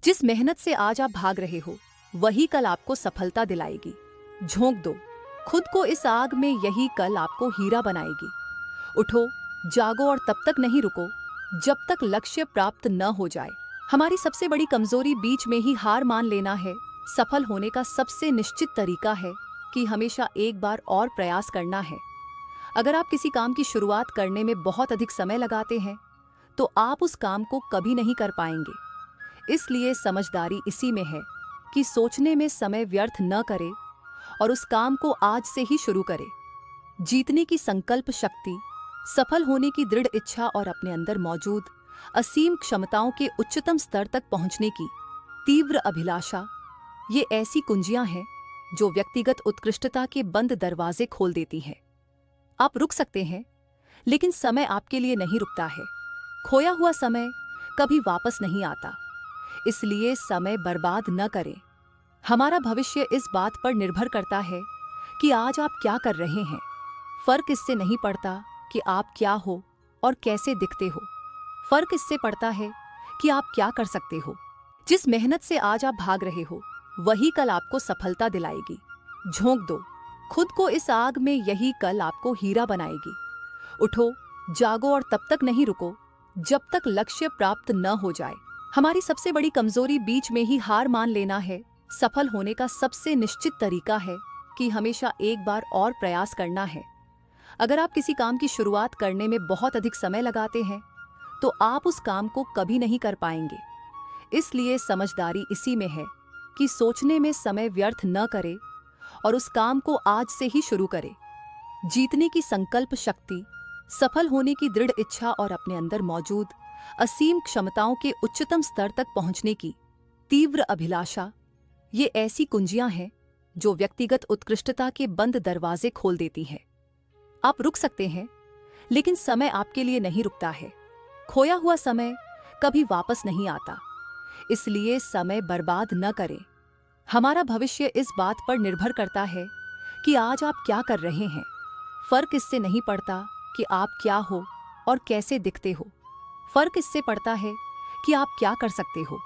जिस मेहनत से आज आप भाग रहे हो वही कल आपको सफलता दिलाएगी। झोंक दो खुद को इस आग में, यही कल आपको हीरा बनाएगी। उठो, जागो और तब तक नहीं रुको जब तक लक्ष्य प्राप्त न हो जाए। हमारी सबसे बड़ी कमजोरी बीच में ही हार मान लेना है। सफल होने का सबसे निश्चित तरीका है कि हमेशा एक बार और प्रयास करना है। अगर आप किसी काम की शुरुआत करने में बहुत अधिक समय लगाते हैं तो आप उस काम को कभी नहीं कर पाएंगे। इसलिए समझदारी इसी में है कि सोचने में समय व्यर्थ न करें और उस काम को आज से ही शुरू करें। जीतने की संकल्प शक्ति, सफल होने की दृढ़ इच्छा और अपने अंदर मौजूद असीम क्षमताओं के उच्चतम स्तर तक पहुंचने की तीव्र अभिलाषा, ये ऐसी कुंजियां हैं जो व्यक्तिगत उत्कृष्टता के बंद दरवाजे खोल देती हैं। आप रुक सकते हैं, लेकिन समय आपके लिए नहीं रुकता है। खोया हुआ समय कभी वापस नहीं आता, इसलिए समय बर्बाद न करें। हमारा भविष्य इस बात पर निर्भर करता है कि आज आप क्या कर रहे हैं। फर्क इससे नहीं पड़ता कि आप क्या हो और कैसे दिखते हो, फर्क इससे पड़ता है कि आप क्या कर सकते हो। जिस मेहनत से आज आप भाग रहे हो वही कल आपको सफलता दिलाएगी। झोंक दो खुद को इस आग में, यही कल आपको हीरा बनाएगी। उठो, जागो और तब तक नहीं रुको जब तक लक्ष्य प्राप्त न हो जाए। हमारी सबसे बड़ी कमजोरी बीच में ही हार मान लेना है। सफल होने का सबसे निश्चित तरीका है कि हमेशा एक बार और प्रयास करना है। अगर आप किसी काम की शुरुआत करने में बहुत अधिक समय लगाते हैं तो आप उस काम को कभी नहीं कर पाएंगे। इसलिए समझदारी इसी में है कि सोचने में समय व्यर्थ न करें और उस काम को आज से ही शुरू करें। जीतने की संकल्प शक्ति, सफल होने की दृढ़ इच्छा और अपने अंदर मौजूद असीम क्षमताओं के उच्चतम स्तर तक पहुंचने की तीव्र अभिलाषा, ये ऐसी कुंजियां हैं जो व्यक्तिगत उत्कृष्टता के बंद दरवाजे खोल देती हैं। आप रुक सकते हैं, लेकिन समय आपके लिए नहीं रुकता है। खोया हुआ समय कभी वापस नहीं आता, इसलिए समय बर्बाद न करें। हमारा भविष्य इस बात पर निर्भर करता है कि आज आप क्या कर रहे हैं। फर्क इससे नहीं पड़ता कि आप क्या हो और कैसे दिखते हो, फर्क इससे पड़ता है कि आप क्या कर सकते हो।